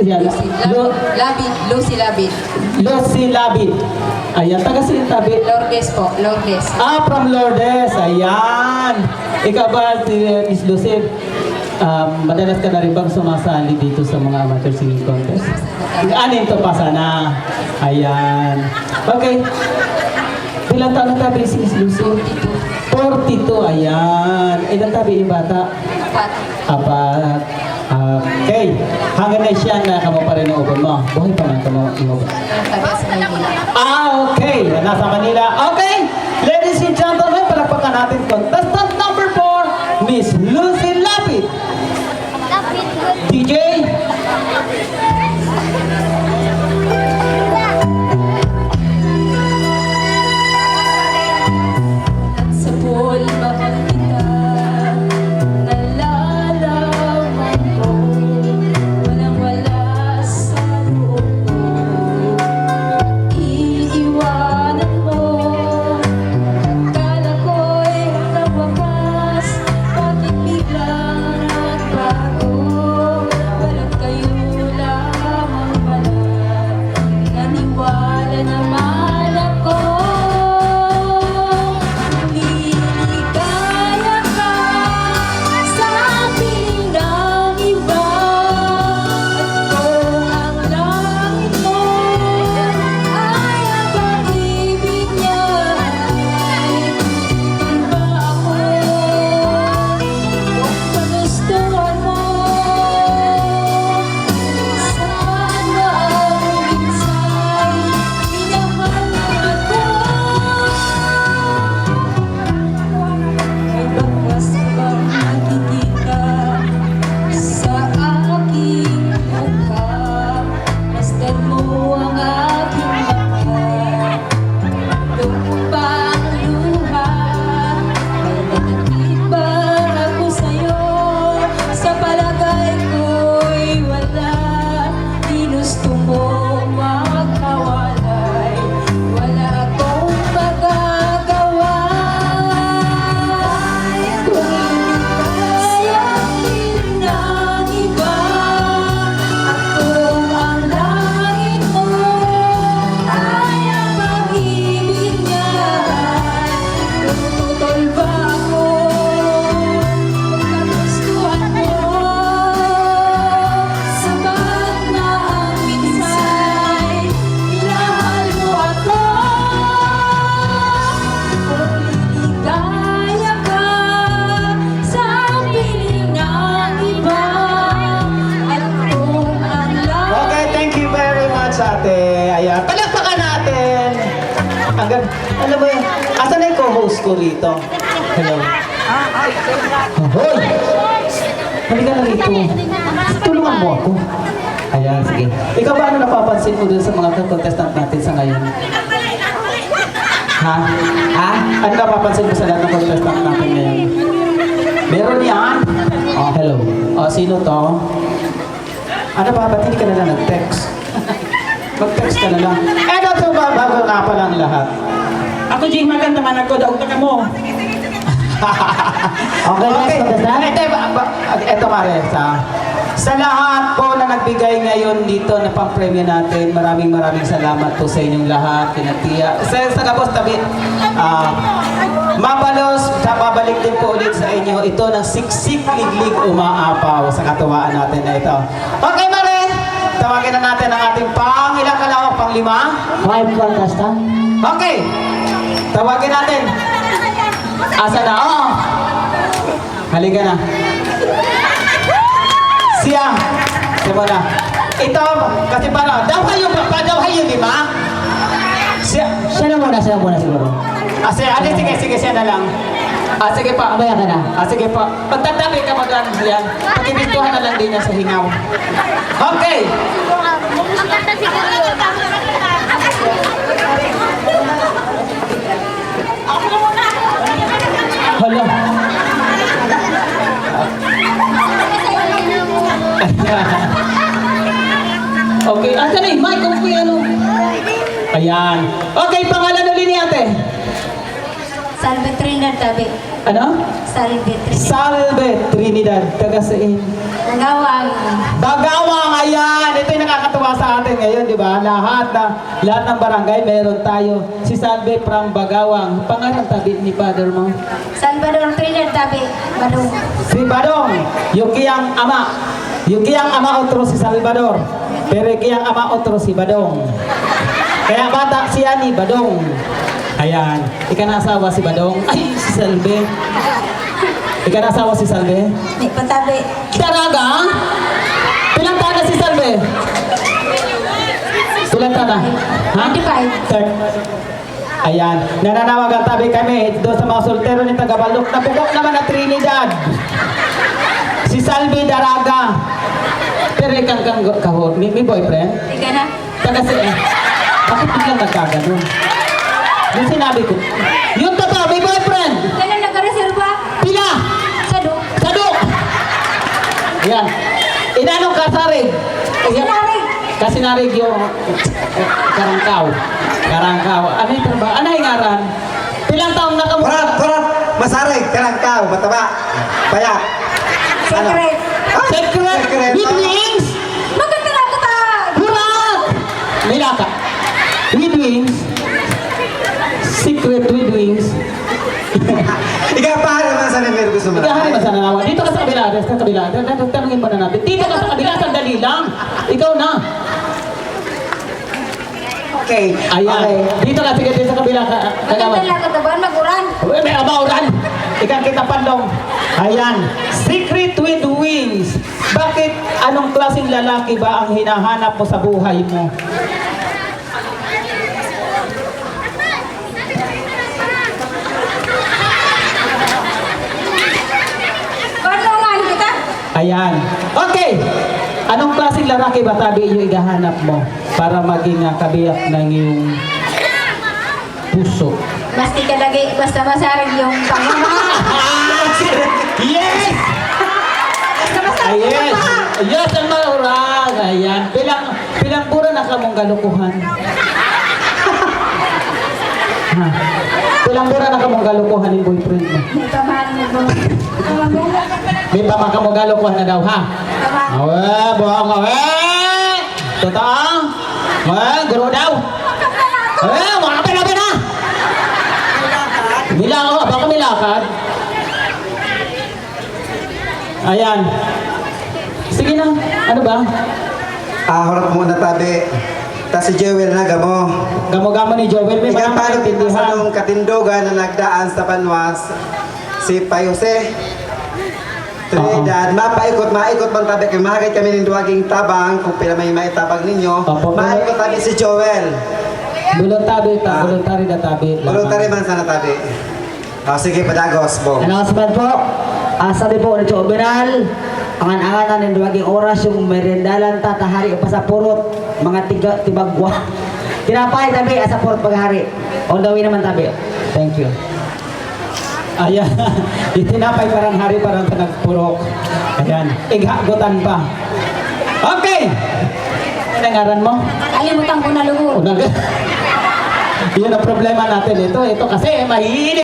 Yan. Lucy Labid. Lucy Labid. Ayan, taga sino tabi? Lourdes po, Lourdes. From Lourdes. Ayan. Ikaw ba, si Miss Lucy, madalas ka na rin bang sumasali dito sa mga amateur singing contest? Anin to pa sana. Ayan. Okay. Ilang taon na tabi si Miss Lucy? 42. Ayan. Ilang tabi yung bata? 4. Apat. Okay. Hanggang na siya na kamo pa rin ang ubon mo. Buhay pa man kamo yung ubon. Tabi sa Manila. Okay. Nasa Manila. Okay. Ladies and gentlemen, palakpakan natin contestant number 4, Miss Lucy Lapid. DJ. Sa pool, mahal kita. Nalalaman ko. Walang-wala sa loob ko. Iiwanan mo. Kala ko'y nawakas. Bakit biglang nagbago? Walang kayo lamang pala. Naniwala naman ako. Liligaya ka sa ating ng iba. At kung ang langit mo ay ang pag-ibig niya, tutupan ba ako kung kagustuhan mo? Saan ba ang minsay minahal mo ako? May bakas bang nakikita sa aking mukha? Masdan mo ang aking mata. Lupang luha. May nagkakit ba ako sa'yo? Sa palagay ko'y wala. Di gusto mo makawalay. Wala akong magagawa. Kung hindi kaya ng iba. At kung ang langit mo ay ang pag-ibig niya, tututol ba ako kung kagustuhan mo? Sapat na ang minsay minahal mo ako. Kung liligaya ka sa piling ng iba. At kung ang Okay, thank you very much, ate. Ayan, palakpakan natin. Hanggang, ano ba yan? Asan na yung co-host ko rito? Hello. Hoy! Halika na rito. Tulungan mo ako. Ayan, sige. Ikaw ba ano napapansin mo dun sa mga contestant natin sa ngayon? Ha? Ha? Ano napapansin mo sa lahat ng contestant natin ngayon? Meron yan? Oh, hello. Oh, sino to? Ano ba? Ba't hindi ka na lang nag-text? Mag-text ka na lang. Eh, ito ba? Bago nga pa lang lahat. Ako Jing maganda man ako daog ka mo. Okay. Ito Maresa. Sa lahat po na nagbigay ngayon dito na pang-premyo natin, maraming salamat po sa inyong lahat. Kinatiya. Sa kapos tabi, mabalos, babalik din po ulit sa inyo. Ito ng siksik, liglig, umaapaw sa katuwaan natin na ito. Okay, Mare! Tawagin na natin ang ating ilang kalawang, pang-5? 5 contestant. Okay! Tawagin natin. Asa na? Oo! Halika na. Siya mo na. Ito, kasi parang, dawhay yun, di ba? Siya na muna siguro. Sige, siya na lang. Sige pa. Abaya ka na. Sige pa. Pagtatabi ka mag-ano yan. Pagkibistuhan na lang din niya sa hingaw. Okay! Ang ganda siguro yun. Hala. Okay, asan na yung mic? Kung kuya ano? Ayan. Okay, pangalan ulit ni ate. Salve Trinidad Tabi. Ano? Salve Salve Trinidad, taga saan? Nagawang. Bagawang, ayan! Ito yung nakakatuwa sa atin ngayon, di ba? Lahat ng barangay, meron tayo. Si Salve from Bagawang. Pangalan tabi ni father mo? Salvador Trinidad Tabi. Badong. Si Badong, yung kiyang ama. Yung kiyang ama otro si Salvador. Pero yung kiyang ama otro si Badong. Kaya bata siya ni Badong. Ayan. Ika na asawa si Badong. Ay, si Salve. Ika na asawa si Salve. Di patabi. Daraga? Pilang taon na si Salve? Pilang taon na? Ha? 25. Third. Ayan. Nananawagan tabi kami doon sa mga soltero ni Tagabalok. Napugok naman na Trinidad. Si Salve Daraga. Pero ikang kahon. May boyfriend? Ika na. Taga si bakit biglang nagkaganon? Yung sinabi ko. Yung totoo, may boyfriend! Kailan nagka-reserva? Pila! Sado. Sadok! Ayan. Inanong kasarig? Kasinarig. Kasinarig yung karangkaw. Karangkaw. Ano yung trabaho? Ano yung ngaran? Pilang taong nakamukha? Kurat! Masarig! Karangkaw! Mataba! Paya! Secret. Secret! Secret. With wings! Maganda na ako ta. Kurat! May laka. With wings. Secret with wings. Ikaw pa naman sa numero gusto mo na. Ikaw ba sa nanawa? Dito ka sa kabila, sa kabila. Tanungin mo na natin. Dito ka sa kabila, sandali lang. Ikaw na. Okay. Ayan. Okay. Dito ka, sige, dito sa kabila. Maganda na ako ta. Buwan maguran. Uy, may abauran. Ikaw kita pandong. Ayan. Secret with wings. Bakit anong klaseng lalaki ba ang hinahanap mo sa buhay mo? Bandungan kita. Ayan. Okay. Anong klaseng lalaki ba tabi yung igahanap mo para maging kabiyak ng iyong puso? Basti ka lagi. Basta masarig yung pangmamahal. Yes! Basta masarig yung Yes! pangmamahal. Yes, ang maurag. Ayan. Pilang pura na ka mong galukuhan. Ha? Pilang pura na ka mong galukuhan yung boyfriend mo. May pamahal mo ba? May pamaka mong galukuhan na daw, ha? Tama. Awe, buhang awe! Totoo? Awe, guro daw. Awe, mga kapila na! Milakad, baka milakad. Ayan. Sige na, ano ba? Harap muna tabi. Tas si Jewel na gamo. Gamo-gamo ni Joel, may Ikaw mga pa sa maintindihan. nung katindugan na nagdaan sa Panwas. Si Payose. Trinidad, maikot man tabi kay mahagay kami ng duwaging tabang kung pila may maitabang ninyo. Opo. Maikot tabi si Joel. Voluntary na tabi. Voluntary man sana tabi. Sige, padagos, Bong. Announcement po. Sabi po ni Chobenal, angan-anganan ng duwaging oras yung merindalan tatahari pa sa purot, mga tibagwa. Tinapay tabi, sa purot paghari. On the way naman tabi. Thank you. Ayan. Itinapay parang hari parang nagpurok. Ayan. Ighagutan pa. Okay! Nangaran mo? Kalimutan ko na lugo. Unang... Yun ang problema natin ito. Ito kasi mahihilig.